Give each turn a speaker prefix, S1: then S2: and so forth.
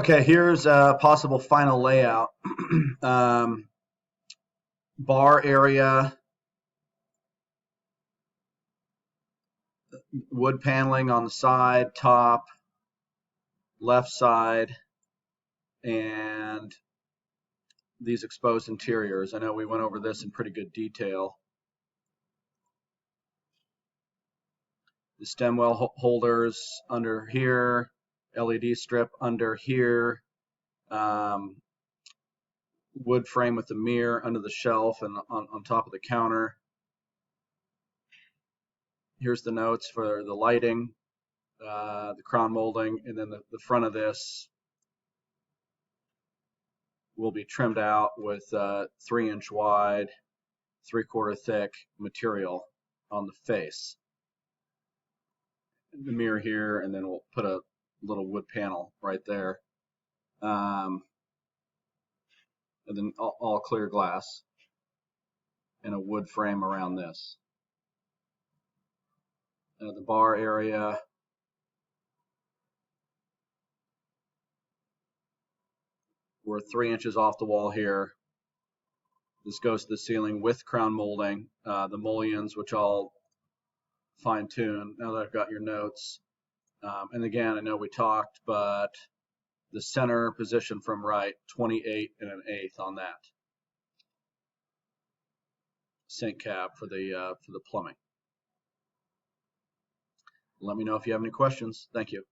S1: Okay, here's a possible final layout. Bar area, wood paneling on the side, top, left side, and these exposed interiors. I know we went over this in pretty good detail. The stem well holders under here, LED strip under here, wood frame with the mirror under the shelf and on top of the counter. Here's the notes for the lighting, the crown molding, and then the front of this will be trimmed out with 3-inch wide, 3/4 thick material on the face. The mirror here, and then we'll put a little wood panel right there. And then all clear glass and a wood frame around this. The bar area, we're 3 inches off the wall here. This goes to the ceiling with crown molding. The mullions, which I'll fine tune now that I've got your notes. And again, I know we talked, but the center position from right, 28 1/8 on that. Sink cap for the plumbing. Let me know if you have any questions. Thank you.